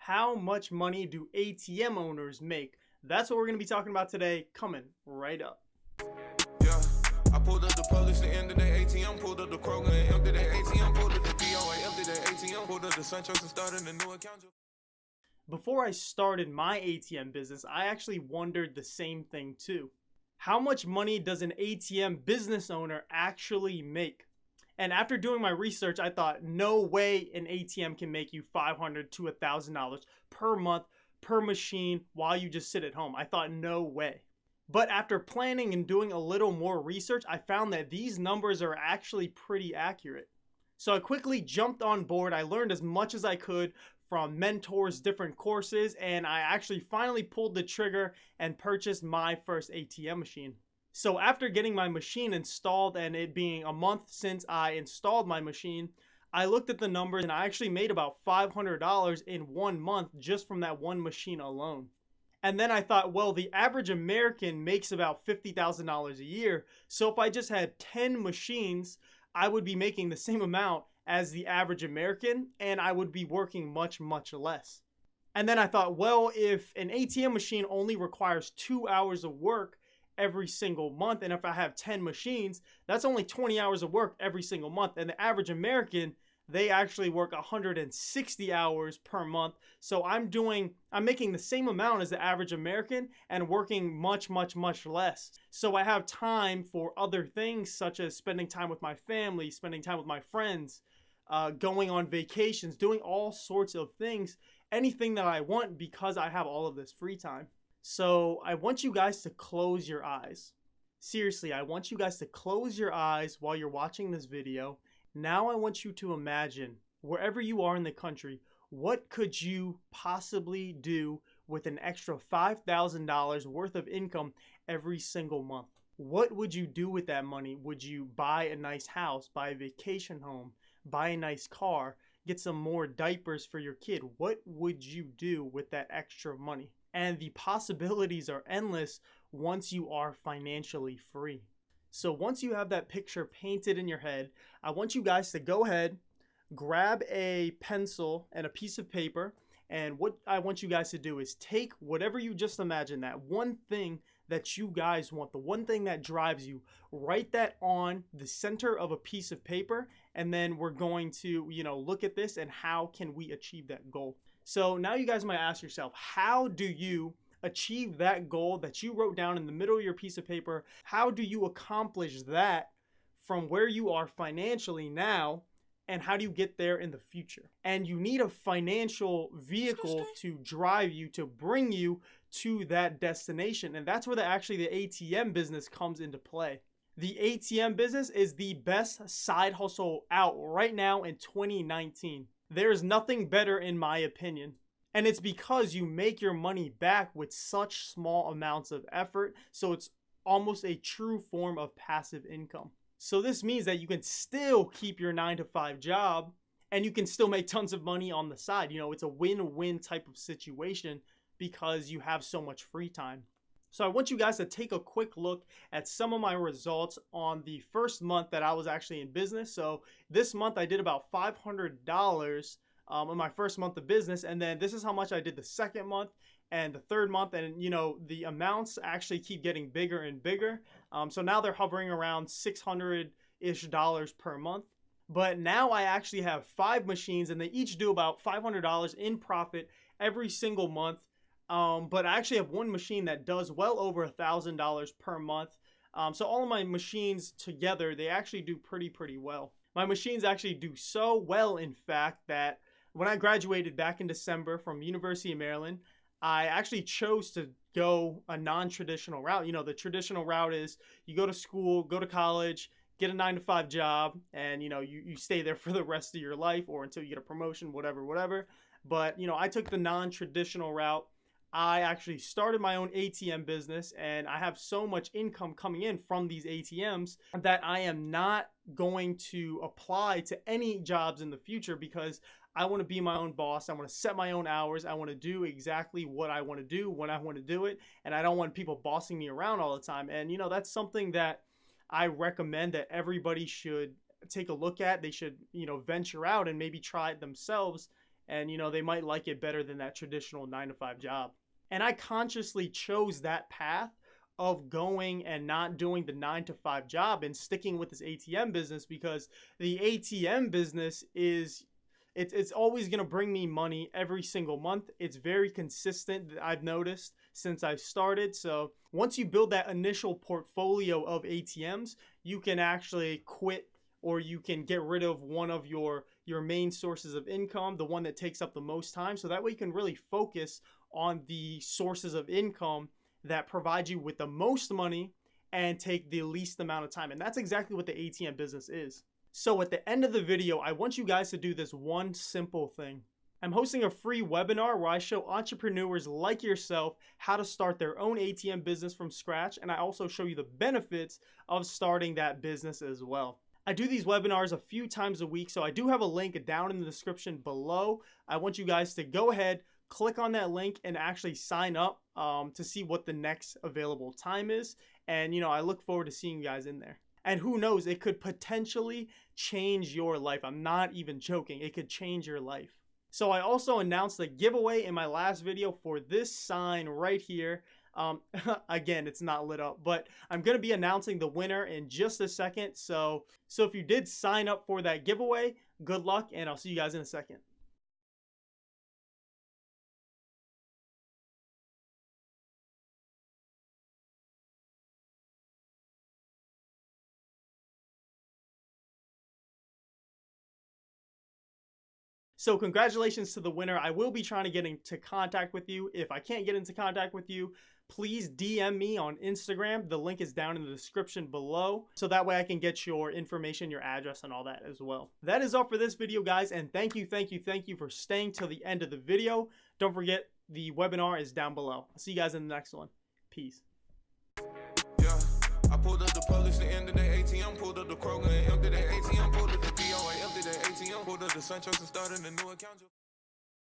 How much money do ATM owners make? That's what we're going to be talking about today, coming right up. Yeah, I pulled up the police and ended the ATM, pulled up the Kroger and emptied the ATM, pulled up the PO and emptied the ATM, pulled up the Suntrust and started a new account. Before I started my ATM business, I actually wondered the same thing too. How much money does an ATM business owner actually make? And after doing my research, I thought, no way an ATM can make you $500 to $1,000 per month per machine while you just sit at home. I thought, no way. But after planning and doing a little more research, I found that these numbers are actually pretty accurate. So I quickly jumped on board. I learned as much as I could from mentors, different courses, and I actually finally pulled the trigger and purchased my first ATM machine. So after getting my machine installed and it being a month since I installed my machine, I looked at the numbers and I actually made about $500 in 1 month just from that one machine alone. And then I thought, well, the average American makes about $50,000 a year. So if I just had 10 machines, I would be making the same amount as the average American and I would be working much, much less. And then I thought, well, if an ATM machine only requires 2 hours of work every single month, and if I have 10 machines, that's only 20 hours of work every single month. And the average American, they actually work 160 hours per month. So I'm making the same amount as the average American and working much, much, much less. So I have time for other things such as spending time with my family, spending time with my friends, going on vacations, doing all sorts of things, anything that I want because I have all of this free time. So I want you guys to close your eyes. Seriously, I want you guys to close your eyes while you're watching this video. Now I want you to imagine, wherever you are in the country, what could you possibly do with an extra $5,000 worth of income every single month? What would you do with that money? Would you buy a nice house, buy a vacation home, buy a nice car, get some more diapers for your kid? What would you do with that extra money? And the possibilities are endless once you are financially free. So once you have that picture painted in your head, I want you guys to go ahead, grab a pencil and a piece of paper. And what I want you guys to do is take whatever you just imagined, that one thing that you guys want, the one thing that drives you, write that on the center of a piece of paper. And then we're going to, look at this and how can we achieve that goal. So now you guys might ask yourself, how do you achieve that goal that you wrote down in the middle of your piece of paper? How do you accomplish that from where you are financially now? And how do you get there in the future? And you need a financial vehicle to drive you, to bring you to that destination. And that's where the ATM business comes into play. The ATM business is the best side hustle out right now in 2019. There is nothing better in my opinion. And it's because you make your money back with such small amounts of effort. So it's almost a true form of passive income. So this means that you can still keep your 9-to-5 job and you can still make tons of money on the side. It's a win-win type of situation because you have so much free time. So I want you guys to take a quick look at some of my results on the first month that I was actually in business. So this month I did about $500 in my first month of business. And then this is how much I did the second month and the third month. And, the amounts actually keep getting bigger and bigger. So now they're hovering around $600-ish per month. But now I actually have 5 machines and they each do about $500 in profit every single month. But I actually have one machine that does well over $1,000 per month. So all of my machines together, they actually do pretty well. My machines actually do so well, in fact, that when I graduated back in December from University of Maryland, I actually chose to go a non-traditional route. The traditional route is you go to school, go to college, get a 9-to-5 job, and you stay there for the rest of your life or until you get a promotion, whatever. But I took the non-traditional route. I actually started my own ATM business and I have so much income coming in from these ATMs that I am not going to apply to any jobs in the future because I want to be my own boss. I want to set my own hours. I want to do exactly what I want to do when I want to do it. And I don't want people bossing me around all the time. And that's something that I recommend that everybody should take a look at. They should, venture out and maybe try it themselves and they might like it better than that traditional 9 to 5 job. And I consciously chose that path of going and not doing the 9 to 5 job and sticking with this ATM business, because the ATM business it's always going to bring me money every single month. It's very consistent, I've noticed, since I've started. So once you build that initial portfolio of ATMs, you can actually quit, or you can get rid of one of your main sources of income, the one that takes up the most time. So that way you can really focus on the sources of income that provide you with the most money and take the least amount of time. And that's exactly what the ATM business is. So at the end of the video, I want you guys to do this one simple thing. I'm hosting a free webinar where I show entrepreneurs like yourself how to start their own ATM business from scratch, and I also show you the benefits of starting that business as well. I do these webinars a few times a week, so I do have a link down in the description below. I want you guys to go ahead, click on that link, and actually sign up to see what the next available time is. And I look forward to seeing you guys in there. And who knows, it could potentially change your life. I'm not even joking. It could change your life. So I also announced a giveaway in my last video for this sign right here. Again, it's not lit up, but I'm going to be announcing the winner in just a second. So if you did sign up for that giveaway, good luck, and I'll see you guys in a second. So congratulations to the winner. I will be trying to get into contact with you. If I can't get into contact with you, please DM me on Instagram. The link is down in the description below, so that way I can get your information, your address, and all that as well. That is all for this video, guys, and thank you for staying till the end of the video. Don't forget, the webinar is down below. I'll see you guys in the next one. Peace. Yeah, I pulled up the police and ended the ATM, pulled up the Kroger and emptied the ATM, pulled up the DOA, emptied the ATM, pulled up the Sanchos and started a new account.